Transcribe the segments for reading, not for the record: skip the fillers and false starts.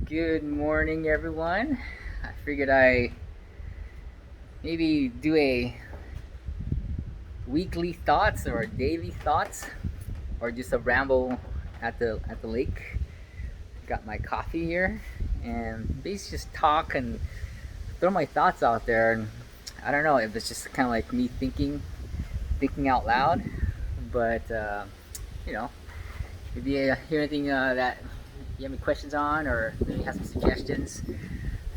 Good morning, everyone. I figured I maybe do a weekly thoughts or daily thoughts, or just a ramble at the lake. Got my coffee here, and basically just talk and throw my thoughts out there. And I don't know if it's just kind of like me thinking out loud, but you know, if you hear anything that you have any questions on, or maybe have some suggestions,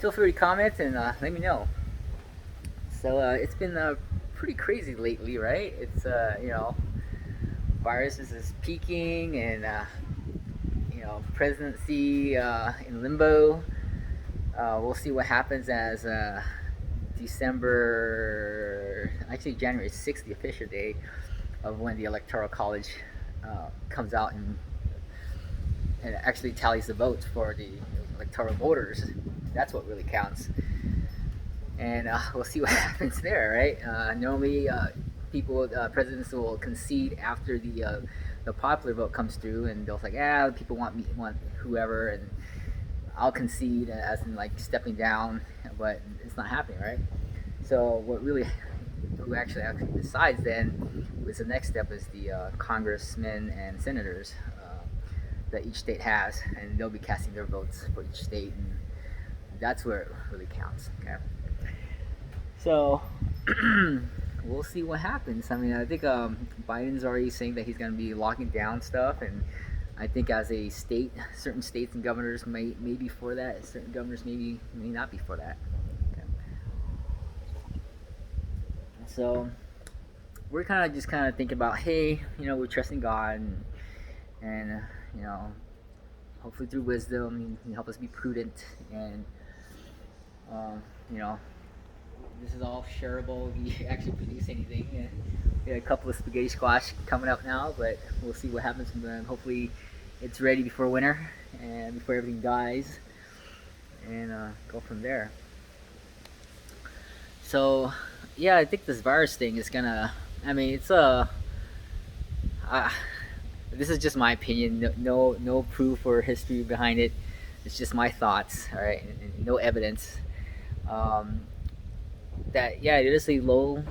feel free to comment and let me know. So it's been pretty crazy lately, right? It's viruses is peaking, and presidency in limbo. We'll see what happens as actually January 6th, the official day of when the Electoral College comes out and actually tallies the votes for the electoral voters. That's what really counts. And we'll see what happens there, right? Normally, presidents will concede after the popular vote comes through, and they'll say, "Yeah, people want whoever," and I'll concede as in like stepping down, but it's not happening, right? So who actually decides then is the next step is the congressmen and senators that each state has, and they'll be casting their votes for each state, and that's where it really counts. Okay. So we'll see what happens. I mean, I think Biden's already saying that he's going to be locking down stuff, and I think as a state, certain states and governors may be for that. Certain governors may not be for that. Okay. So we're kind of thinking about, hey, we're trusting God, and hopefully through wisdom, He can help us be prudent, and um, you know, this is all shareable if you actually produce anything. We had a couple of spaghetti squash coming up now, but we'll see what happens from them. Hopefully, it's ready before winter and before everything dies, and go from there. So, yeah, I think this virus thing is gonna. I mean, it's a. Uh, this is just my opinion. No proof or history behind it. It's just my thoughts. All right, and no evidence. Um, that it is a low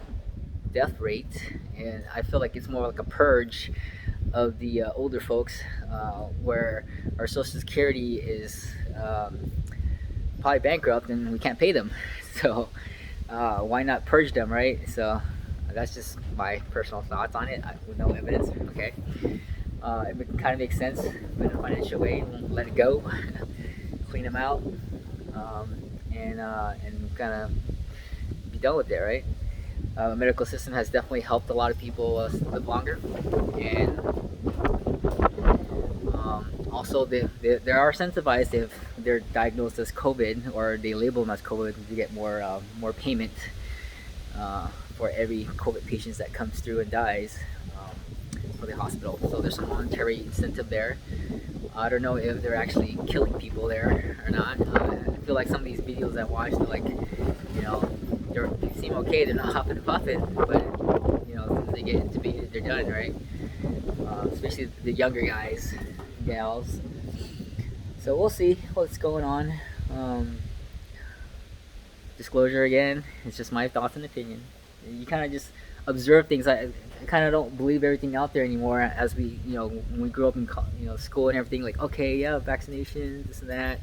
death rate, and I feel like it's more like a purge of the older folks, where our social security is probably bankrupt and we can't pay them. So why not purge them, right? So that's just my personal thoughts on it with no evidence. Okay. It kind of makes sense, but in a financial way, let it go, clean them out, and kind of be done with it, right? The medical system has definitely helped a lot of people live longer, and also they are incentivized if they're diagnosed as COVID, or they label them as COVID, to get more payment for every COVID patient that comes through and dies for the hospital. So there's some monetary incentive there. I don't know if they're actually killing people there or not. I feel like some of these videos I watched, they're like, they seem okay. They're not huffing and puffing, but as soon as they get intubated, they're done, right? Especially the younger guys, gals. So we'll see what's going on. Disclosure again, it's just my thoughts and opinion. You kind of just observe things. I kind of don't believe everything out there anymore. As when we grew up in school and everything, like, okay, yeah, vaccinations, this and that.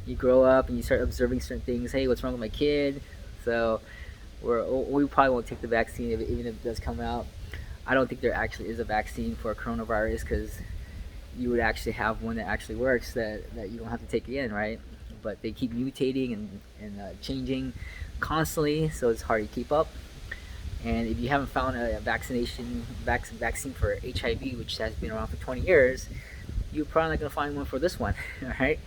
You grow up and you start observing certain things. Hey, what's wrong with my kid? So we probably won't take the vaccine even if it does come out. I don't think there actually is a vaccine for coronavirus, because you would actually have one that actually works, that you don't have to take again, right? But they keep mutating and changing constantly, so it's hard to keep up. And if you haven't found a vaccine for HIV, which has been around for 20 years, you're probably not going to find one for this one, all right?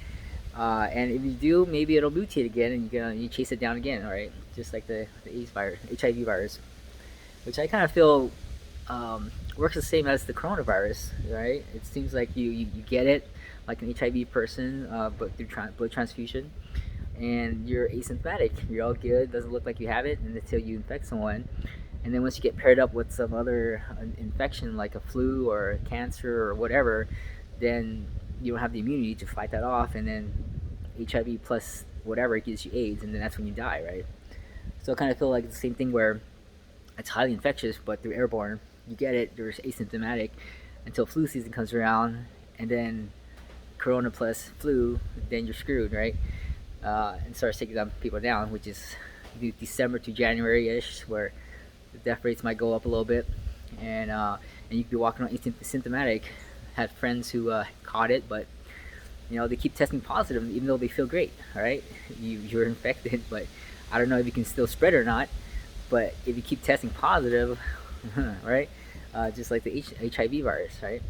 And if you do, maybe it'll mutate again, and you chase it down again, all right? Just like the AIDS virus, HIV virus, which I kind of feel works the same as the coronavirus, right? It seems like you get it like an HIV person, but through blood transfusion, and you're asymptomatic. You're all good. Doesn't look like you have it until you infect someone, and then once you get paired up with some other infection like a flu or cancer or whatever, then you don't have the immunity to fight that off, and then HIV plus whatever gives you AIDS, and then that's when you die, right? So I kind of feel like it's the same thing where it's highly infectious, but they're airborne. You get it, they're asymptomatic until flu season comes around, and then corona plus flu, then you're screwed, right? And starts taking people down, which is December to January ish, where the death rates might go up a little bit, and you could be walking around asymptomatic. Had friends who caught it, but they keep testing positive even though they feel great. All right, you're infected, but I don't know if you can still spread or not. But if you keep testing positive, right, just like the HIV virus, right,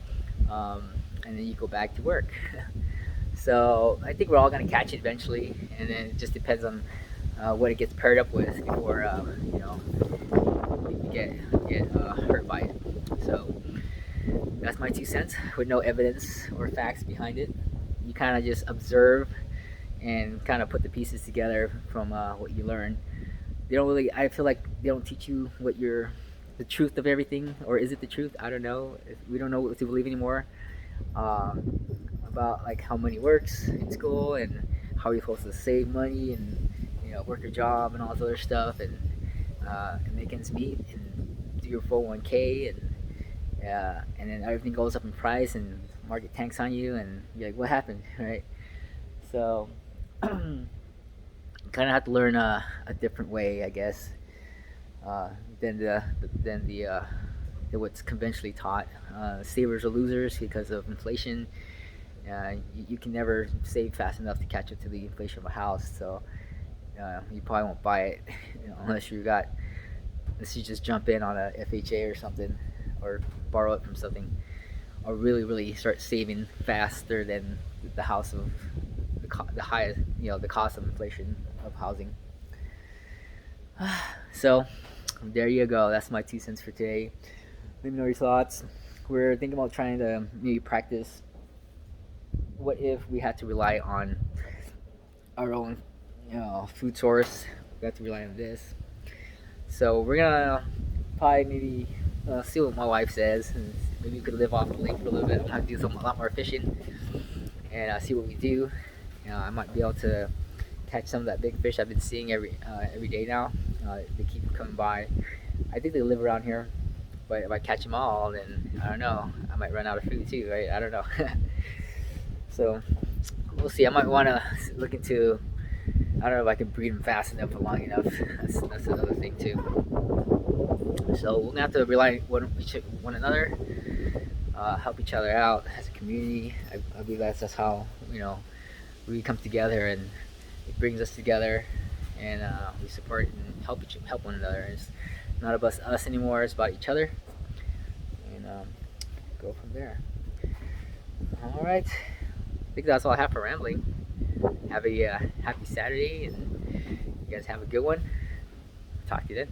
and then you go back to work. So I think we're all gonna catch it eventually, and then it just depends on what it gets paired up with before you get hurt by it. So that's my 2 cents with no evidence or facts behind it. You kind of just observe and kind of put the pieces together from what you learn. They don't really. I feel like they don't teach you the truth of everything, or is it the truth? I don't know. We don't know what to believe anymore. Um, about like how money works in school and how you're supposed to save money and work a job and all this other stuff and make ends meet and do your 401k and then everything goes up in price and market tanks on you and you're like, what happened, right? So kind of have to learn a different way, I guess, than the what's conventionally taught. Savers are losers because of inflation. You can never save fast enough to catch up to the inflation of a house, so you probably won't buy it unless you just jump in on a FHA or something, or borrow it from something, or really start saving faster than the house of the highest, the cost of inflation of housing. So there you go. That's my 2 cents for today. Let me know your thoughts. We're thinking about trying to maybe practice. What if we had to rely on our own, food source? We have to rely on this. So we're gonna probably maybe see what my wife says, and maybe we could live off the lake for a little bit. I'm gonna do something a lot more efficient, and see what we do. I might be able to catch some of that big fish I've been seeing every day now. They keep coming by. I think they live around here, but if I catch them all, then I don't know. I might run out of food too, right? I don't know. So we'll see. I might want to look into. I don't know if I can breed them fast enough or long enough. That's another thing too. So we're gonna have to rely on one another, help each other out as a community. I believe that's how we come together, and it brings us together, and we support and help one another. It's not about us anymore. It's about each other, and go from there. All right. I think that's all I have for rambling. Have a happy Saturday, and you guys have a good one. Talk to you then.